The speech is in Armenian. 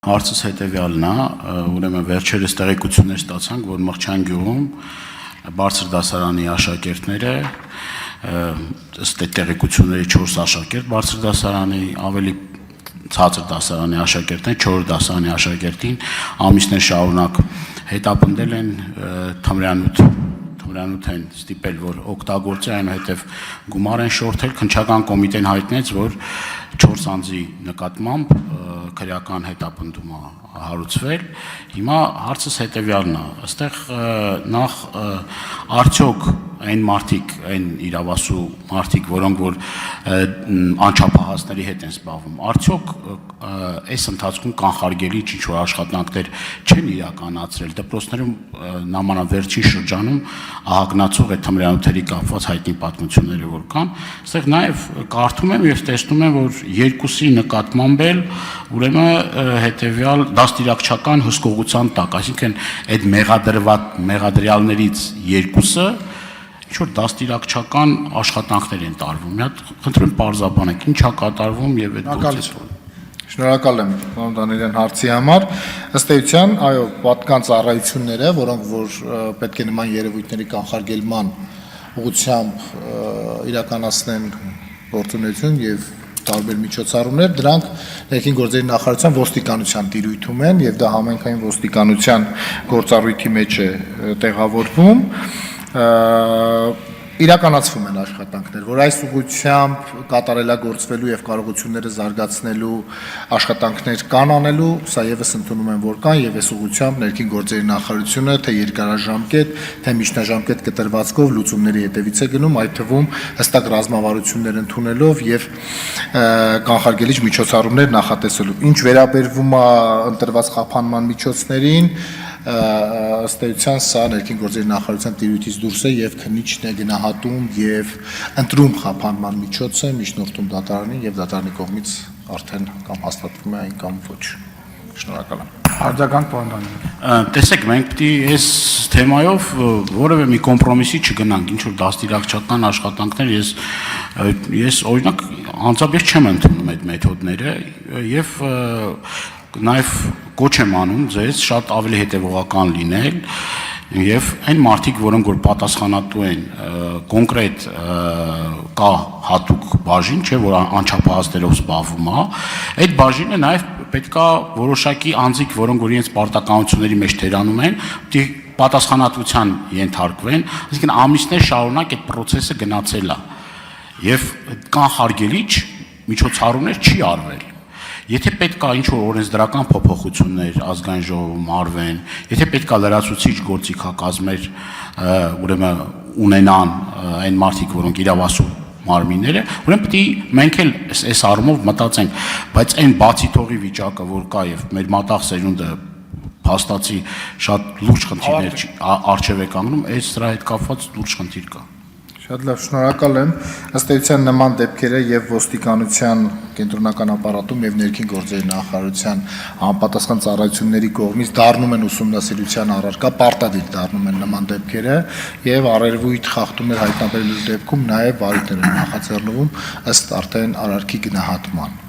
Հարցս հետևյալն է, ուրեմն վերջերս տեղեկություններ ստացանք, որ Մղջան գյուղում բարձր դասարանի աշակերտները, ըստ տեղեկությունների 4 աշակերտ բարձր դասարանի, ավելի ցածր դասարանի աշակերտներ, 4 դասարանի աշակերտին ամիսներ շարունակ հետապնդել են թմրանյութ են ստիպել, որ օգտագործի, այնուհետև գումար են շորթել, քննչական կոմիտեն հայտնեց, որ 4 անձի նկատմամբ քրեական հետապնդում է հարուցվել։ Հիմա հարցս հետևյալն է, այստեղ նախ արդյոք այն մարդիկ, այն իրավասու մարդիկ, որոնք որ անչափահասների հետ են զբաղվում, արդյոք այս ընթացքում կանխարգելիչ ինչ-որ աշխատանքներ չեն իրականացրել դպրոցներում նամանավերջին շրջանում ահագնացող այդ թմրանյութերի կապված հայտնի պատմությունները որ կան, այստեղ նաև կարդում եմ եւ տեսնում եմ, որ երկուսի նկատմամբ էլ ուրեմն հետեւյալ դաստիարակչական հսկողության տակ, այսինքն այդ մեղադրյալներից երկուսը ինչ-որ դաստիարակչական աշխատանքներ են տարվում։ Մի հատ խնդրում պարզաբանեք, ինչ է կատարվում եւ այդ գործը։ Շնորհակալ եմ, պարոն Դանիելյան, հարցի համար։ Ըստ էության, այո, պատկան ծառայությունները, որոնք որ պետք է նման երևույթների կանխարգելման ուղղությամբ իրականացնեն գործունեություն եւ տարբեր միջոցառումներ, դրանք ներքին գործերի նախարարության ոստիկանության տիրույթում են եւ դա համայնքային ոստիկանության գործառույթի մեջ է տեղավորվում։ Իրականացվում են աշխատանքներ, որ այս ուղղությամբ կատարելագործվելու եւ կարողությունները զարգացնելու աշխատանքներ կան անելու, սա եւս ընդունում եմ, որ կան եւ այս ուղղությամբ ներքին գործերի նախարարությունը թե երկարաժամկետ, թե միջնաժամկետ կտրվածքով լուծումների հետևից է գնում, այդ թվում հստակ ռազմավարություններ ընդունելով եւ կանխարգելիչ միջոցառումներ նախատեսելով։ Ինչ վերաբերվում է ընտրված խափանման միջոցներին, ըստ էության սա ներքին գործերի նախարարության տիրույթից դուրս է եւ քննիչն է գնահատում եւ ընտրում խափանման միջոցը միջնորդում դատարանին եւ դատարանի կողմից արդեն կամ հաստատվում է այն կամ ոչ։ Շնորհակալ եմ։ Արձագանք, պարոն Դանիելյան։ Տեսեք, մենք պիտի այս թեմայով որևէ մի կոմպրոմիսի չգնանք, ինչ որ դաստիարակչական աշխատանքներ, ես օրինակ անձամբ չեմ ընդունում այդ մեթոդները եւ նաև կոչ եմ անում ձեզ շատ ավելի հետևողական լինել եւ այն մարդիկ, որոնք որ պատասխանատու են կոնկրետ կա հատուկ բաժին, չէ, որ անչափահասներով զբաղվում է, այդ բաժինը նաև պետքա որոշակի անձիկ, որոնք որ իրենց պարտականությունների մեջ թերանում են, պիտի պատասխանատվության ենթարկվեն, այսինքն ամիսներ շարունակ այդ process-ը գնացել է եւ կանխարգելիչ միջոցառումներ չի արվել։ Եթե պետք է ինչ-որ օրենսդրական փոփոխություններ ազգային ժողովում արվեն, եթե պետք է լրացուցիչ գործիքակազմեր ուրեմն ունենան այն մարդիկ, որոնք իրավասու մարմինները, ուրեմն պիտի մենք էլ այս առումով մտածենք, բայց այն բացի թողի վիճակը, որ կա եւ մեր մտաղ սերունդը փաստացի շատ լուրջ խնդիրներ արժև է կանգնում, այս դրա հետ կապված լուրջ խնդիր կա։ Շատ լավ, շնորհակալ եմ։ Ըստ էության նման դեպքերը եւ ոստիկանության կենտրոնական ապարատում եւ ներքին գործերի նախարարության համապատասխան ծառայությունների կողմից դառնում են ուսումնասիրության առարկա, պարտադիր դառնում են նման դեպքերը եւ առերևույթ խախտումներ հայտնաբերելու դեպքում նաեւ վարույթներ են նախաձեռնվում ըստ արդեն արարքի գնահատման։